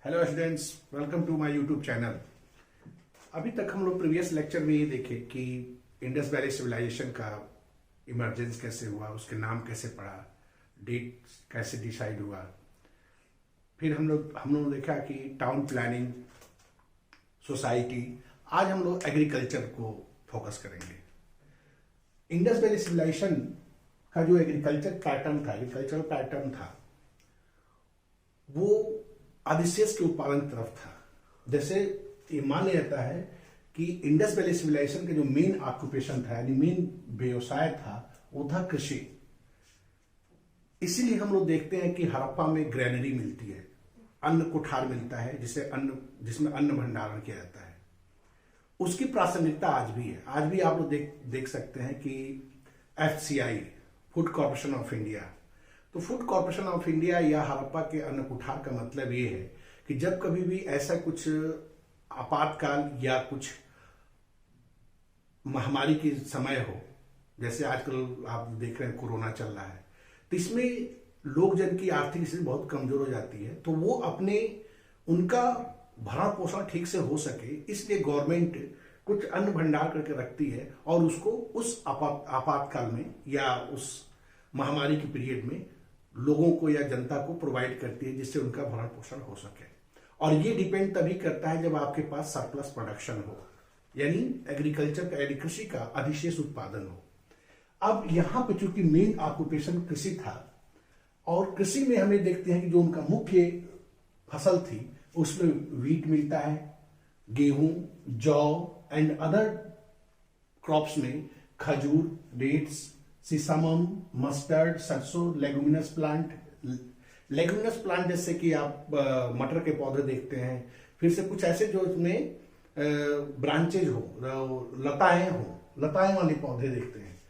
Hello students, welcome to my YouTube channel. अभी तक हम लोग प्रीवियस लेक्चर में ये देखे कि इंडस वैली सिविलाइजेशन का इमरजेंस कैसे हुआ, उसके नाम कैसे पड़ा, डेट कैसे डिसाइड हुआ। फिर हम लोग देखा कि टाउन प्लानिंग, सोसाइटी। आज हम लोग एग्रीकल्चर को फोकस करेंगे। इंडस वैली सिविलाइजेशन का जो एग्रीकल्चरल पैटर्न था वो अधिशेष के उत्पादन की तरफ था। जैसे ये माना जाता है कि इंडस वैली सिविलाइजेशन का जो मेन ऑक्यूपेशन था, यानी मेन व्यवसाय था, वो था कृषि। इसीलिए हम लोग देखते हैं कि हड़प्पा में ग्रेनरी मिलती है, अन्न कुठार मिलता है, जिसमें अन्न भंडारण किया जाता है। उसकी प्रासंगिकता आज भी है। आज भी आप लोग देख सकते हैं कि FCI, food corporation of India, तो फूड कॉर्पोरेशन ऑफ इंडिया या हड़प्पा के अन्न कुठार का मतलब ये है कि जब कभी भी ऐसा कुछ आपातकाल या कुछ महामारी की समय हो, जैसे आजकल आप देख रहे हैं कोरोना चल रहा है, तो इसमें लोग जन की आर्थिक स्थिति बहुत कमजोर हो जाती है, तो वो उनका भरण पोषण ठीक से हो सके, इसलिए गवर्नमेंट कुछ अन्न भंडार करके रखती है और उसको उस आपातकाल में या उस महामारी के पीरियड में लोगों को या जनता को प्रोवाइड करती है, जिससे उनका भरण पोषण हो सके। और ये डिपेंड तभी करता है जब आपके पास सरप्लस प्रोडक्शन हो, यानी एग्रीकल्चर का, यानी कृषि का अधिशेष उत्पादन हो। अब यहां पे चूंकि मेन ऑक्यूपेशन कृषि था, और कृषि में हमें देखते हैं कि जो उनका मुख्य फसल थी उसमें वीट मिलता है, गेहूं, जौ एंड अदर क्रॉप्स में खजूर, डेट्स, सीसामम, मस्टर्ड, सरसों, लेगुमिनस प्लांट जैसे कि आप मटर के पौधे देखते हैं। फिर से कुछ ऐसे जो इसमें ब्रांचेज हो, लताएं वाले पौधे देखते हैं।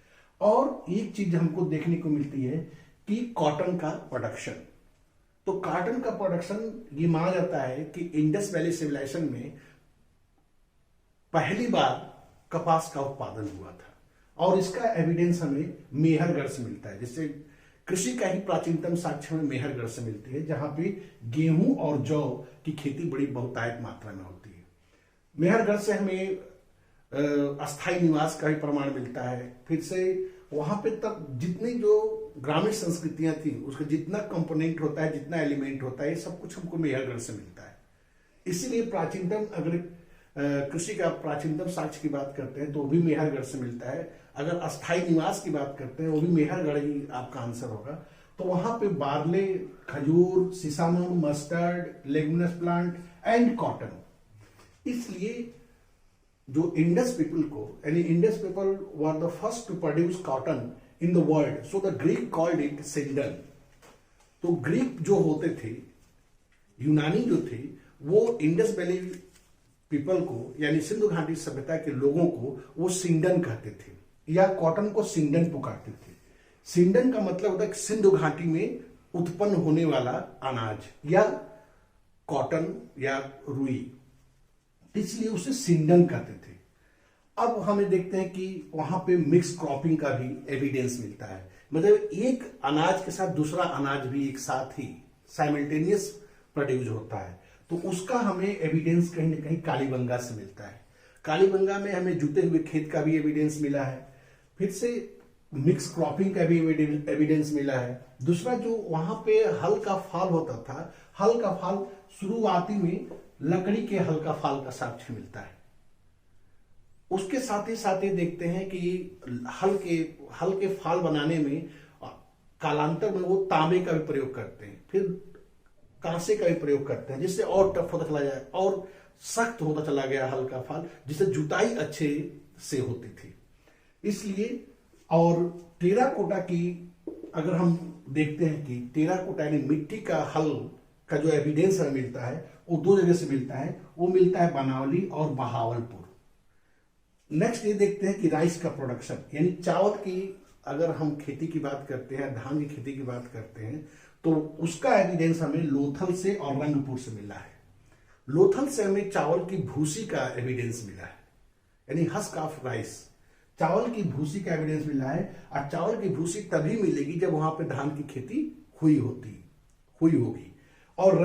और एक चीज हमको देखने को मिलती है कि कॉटन का प्रोडक्शन। तो कॉटन का प्रोडक्शन, ये माना जाता है कि इंडस वैली सिविलाइजेशन में पहली बार कपास का उत्पादन हुआ था, और इसका एविडेंस हमें मेहरगढ़ से मिलता है। जिससे कृषि का ही प्राचीनतम साक्ष्य हमें मेहरगढ़ से मिलती है, जहां पे गेहूं और जौ की खेती बड़ी बहुतायत मात्रा में होती है। मेहरगढ़ से हमें अस्थायी निवास का भी प्रमाण मिलता है। फिर से वहां पे तक जितनी जो ग्रामीण संस्कृतियां थी, उसका जितना कंपोनेंट होता है, जितना एलिमेंट होता है, ये सब कुछ हमको मेहरगढ़ से मिलता है। इसीलिए प्राचीनतम, अगर कृषि का प्राचीनतम साक्ष्य की बात करते हैं तो वो भी मेहरगढ़ से मिलता है। अगर अस्थायी निवास की बात करते हैं वो भी मेहरगढ़ ही आपका आंसर होगा। तो वहां पे बार्ले, खजूर, sesamum, mustard, leguminous plant and cotton. इसलिए जो इंडस पीपल को, यानी Indus people were the first to produce cotton in the world, so the Greek called it sindon. तो ग्रीक जो होते थे, यूनानी जो थे, वो इंडस वैली पीपल को, यानी सिंधु घाटी सभ्यता के लोगों को वो सिंडन कहते थे, या कॉटन को सिंडन पुकारते थे। सिंडन का मतलब होता है सिंधु घाटी में उत्पन्न होने वाला अनाज, या कॉटन या रुई, इसलिए उसे सिंडन कहते थे। अब हमें देखते हैं कि वहां पे मिक्स क्रॉपिंग का भी एविडेंस मिलता है। मतलब एक अनाज के साथ दूसरा अनाज भी एक साथ ही साइमल्टेनियस प्रोड्यूस होता है। तो उसका हमें एविडेंस कहीं ना कहीं कालीबंगा से मिलता है। कालीबंगा में हमें जुते हुए खेत का भी एविडेंस मिला है। फिर से मिक्स क्रॉपिंग का भी एविडेंस मिला है। दूसरा, जो वहां पे हल का फाल होता था, हल का फाल शुरुआती में लकड़ी के हल का फाल का साक्ष्य मिलता है। उसके साथ ही देखते हैं कि हल के फाल बनाने में कालांतर में वो तांबे का भी प्रयोग करते हैं, फिर कांसे का भी प्रयोग करते हैं, जिससे और टफ होता चला जाए और सख्त होता चला गया हल का फाल, जिससे जुताई अच्छे से होती थी। इसलिए, और टेराकोटा की अगर हम देखते हैं कि टेराकोटा यानी मिट्टी का हल का जो एविडेंस हमें मिलता है वो दो जगह से मिलता है। वो मिलता है बनावली और बहावलपुर। नेक्स्ट ये देखते हैं कि राइस का प्रोडक्शन, यानी चावल की अगर हम खेती की बात करते हैं, धान की खेती की बात करते हैं, तो उसका एविडेंस हमें लोथल से और रंगपुर से मिला है। लोथल से हमें चावल की भूसी का एविडेंस मिला है, यानी हस्क ऑफ राइस, चावल की भूसी का एविडेंस मिला है। और चावल की भूसी तभी मिलेगी जब वहां पे धान की खेती हुई होगी। और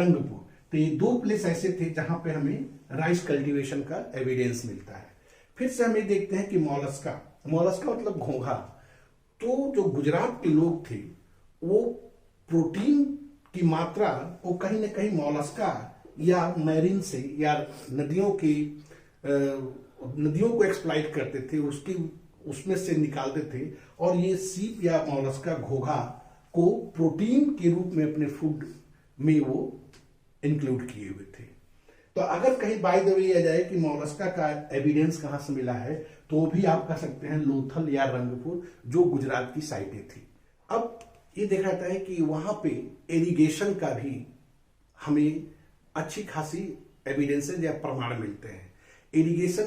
तो ये 2 प्लेस ऐसे थे जहां पे हमें राइस कल्टीवेशन का एविडेंस मिलता है। फिर से हमें देखते हैं कि मॉलस्का, मॉलस्का मतलब घोंघा। तो जो गुजरात के लोग थे वो प्रोटीन की मात्रा वो कहीं ना कहीं मॉलस्का या मैरीन से या नदियों को एक्सप्लॉइट करते थे, उसमें से निकालते थे और ये सीप या मॉलस्का घोंघा को प्रोटीन के रूप में अपने फूड में वो इंक्लूड किए हुए थे। तो अगर कहीं बाय द वे आ जाए कि मॉलस्का का एविडेंस कहां से मिला है, तो भी आप कह सकते हैं लोथल या रंगपुर, जो गुजरात की साइटें थी। अब ये देखा जाता है कि वहां पे इरिगेशन का भी हमें अच्छी खासी एविडेंसेज या प्रमाण मिलते हैं। इरिगेशन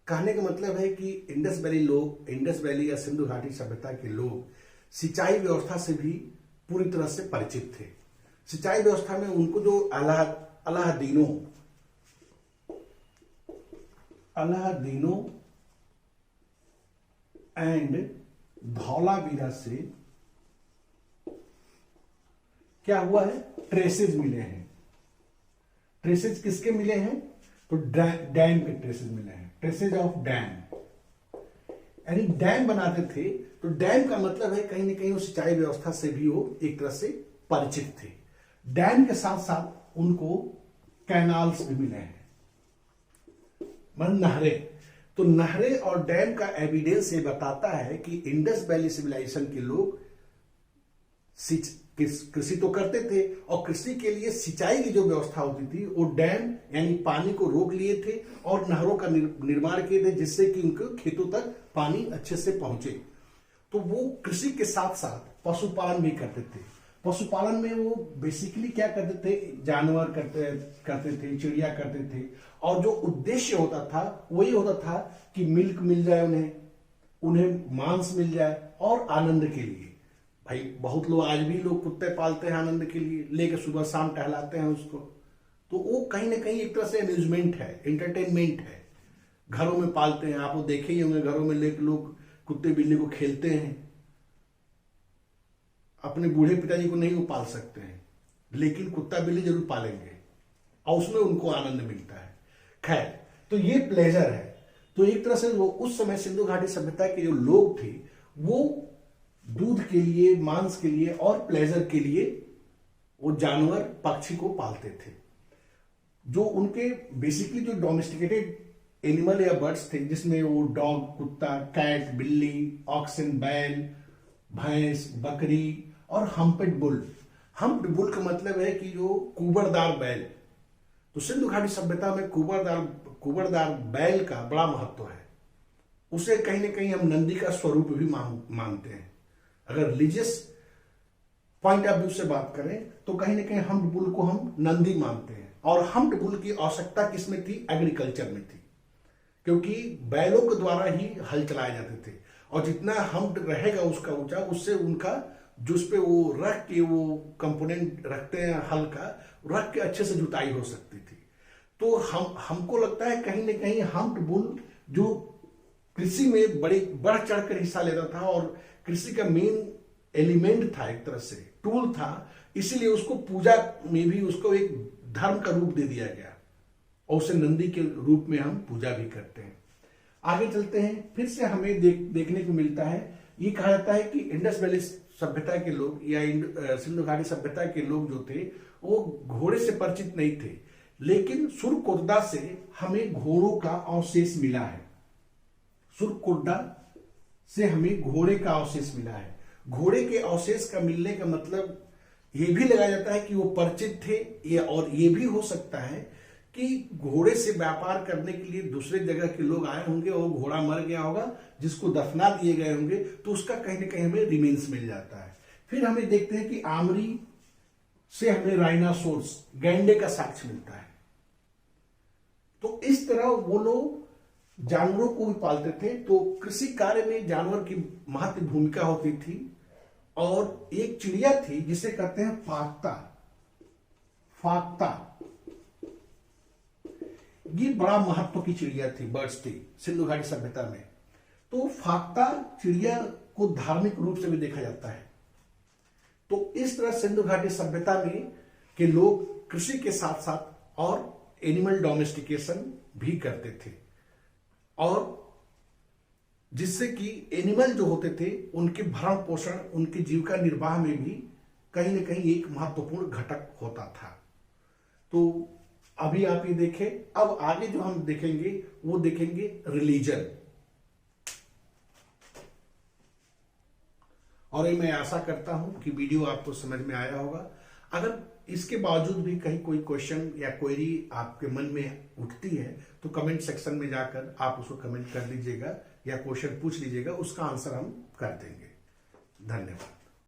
कहने का मतलब है कि इंडस वैली या सिंधु घाटी सभ्यता के लोग सिंचाई व्यवस्था से भी पूरी तरह से परिचित थे। सिंचाई व्यवस्था में उनको जो अलाहादीनो एंड धौलावीरा से क्या हुआ है, ट्रेसेज मिले हैं। ट्रेसेज किसके मिले हैं, तो डैम के ट्रेसेज मिले हैं, ट्रेसेज ऑफ डैम, यानी डैम बनाते थे। तो डैम का मतलब है कहीं ना कहीं वो सिंचाई व्यवस्था से भी वो एक तरह से परिचित थे। डैम के साथ साथ उनको कैनाल्स भी मिले हैं, मतलब नहरें। तो नहरें और डैम का एविडेंस ये बताता है कि इंडस वैली सिविलाइजेशन के लोग कृषि तो करते थे और कृषि के लिए सिंचाई की जो व्यवस्था होती थी वो डैम यानी पानी को रोक लिए थे और नहरों का निर्माण किए थे, जिससे कि उनके खेतों तक पानी अच्छे से पहुंचे। तो वो कृषि के साथ साथ पशुपालन भी करते थे। पशुपालन में वो बेसिकली क्या करते थे, जानवर करते थे, चिड़िया करते थे, और जो उद्देश्य होता था वही होता था कि मिल्क मिल जाए, उन्हें मांस मिल जाए और आनंद के लिए। भाई बहुत लोग आज भी लोग कुत्ते पालते हैं आनंद के लिए, लेके सुबह शाम टहलाते हैं उसको। तो वो कहीं ना कहीं एक तरह से अम्यूजमेंट है, एंटरटेनमेंट है। घरों में पालते हैं, आप वो देखे ही होंगे, घरों में लेके लोग कुत्ते बिल्ली को खेलते हैं। अपने बूढ़े पिताजी को नहीं वो पाल सकते हैं, लेकिन कुत्ता बिल्ली जरूर पालेंगे और उसमें उनको आनंद मिलता है। खैर, तो ये प्लेजर है। तो एक तरह से वो उस समय सिंधु घाटी सभ्यता के जो लोग थे वो दूध के लिए, मांस के लिए और प्लेजर के लिए वो जानवर पक्षी को पालते थे। जो उनके बेसिकली जो डोमेस्टिकेटेड एनिमल या बर्ड्स थे, जिसमें वो डॉग, कुत्ता, कैट, बिल्ली, ऑक्सन, बैल, भैंस, बकरी और हम्पेड बुल। हम्प्ड बुल का मतलब है कि जो कुबरदार बैल। तो सिंधु घाटी सभ्यता में कुबरदार बैल का बड़ा महत्व है। उसे कहीं ना कहीं हम नंदी का स्वरूप भी मानते हैं। अगर रिलीजियस पॉइंट ऑफ व्यू से बात करें तो कहीं ना कहीं हम्प्ड बुल को हम नंदी मानते हैं। और हम्प्ड बुल की आवश्यकता किसमें थी, एग्रीकल्चर में थी, क्योंकि बैलों के द्वारा ही हल चलाए जाते थे और जितना हम्प्ड रहेगा उसका ऊंचा, उससे उनका जो उस पे वो रख के वो कंपोनेंट रखते हैं हल का, रख के अच्छे से जुताई हो सकती थी। तो हमको लगता है कहीं ना कहीं हम्प्ड बुल जो कृषि में बढ़ चढ़ कर हिस्सा लेता था और कृषि का मेन एलिमेंट था, एक तरह से टूल था, इसीलिए उसको पूजा में भी उसको एक धर्म का रूप दे दिया गया और उसे नंदी के रूप में हम पूजा भी करते हैं। आगे चलते हैं, फिर से हमें देखने को मिलता है, ये कहा जाता है कि इंडस वैली सभ्यता के लोग या सिंधु घाटी सभ्यता के लोग जो थे वो घोड़े से परिचित नहीं थे, लेकिन सुरकोटदा से हमें घोड़ों का अवशेष मिला है। सुरकोटदा से हमें घोड़े का अवशेष मिला है। घोड़े के अवशेष का मिलने का मतलब ये भी लगाया जाता है कि वो परिचित थे, और ये भी हो सकता है कि घोड़े से व्यापार करने के लिए दूसरे जगह के लोग आए होंगे और घोड़ा मर गया होगा जिसको दफना दिए गए होंगे, तो उसका कहीं ना कहीं हमें रिमेन्स मिल जाता है। फिर हमें देखते हैं कि आमरी से हमें राइनासोर्स, गैंडे का साक्ष्य मिलता है। तो इस तरह वो लोग जानवरों को भी पालते थे। तो कृषि कार्य में जानवर की महत्वपूर्ण भूमिका होती थी। और एक चिड़िया थी जिसे कहते हैं फाक्ता। ये बड़ा महत्व की चिड़िया थी, बर्ड्स थी सिंधु घाटी सभ्यता में। तो फाक्ता चिड़िया को धार्मिक रूप से भी देखा जाता है। तो इस तरह सिंधु घाटी सभ्यता में के लोग कृषि के साथ साथ और एनिमल डोमेस्टिकेशन भी करते थे, और जिससे कि एनिमल जो होते थे उनके भरण पोषण, उनके जीविका निर्वाह में भी कहीं न कहीं एक महत्वपूर्ण घटक होता था। तो अभी आप ये देखें, अब आगे जो हम देखेंगे वो देखेंगे रिलीजन। और ये मैं आशा करता हूं कि वीडियो आपको समझ में आया होगा। अगर इसके बावजूद भी कहीं कोई क्वेश्चन या क्वेरी आपके मन में उठती है तो कमेंट सेक्शन में जाकर आप उसको कमेंट कर लीजिएगा या क्वेश्चन पूछ लीजिएगा, उसका आंसर हम कर देंगे। धन्यवाद।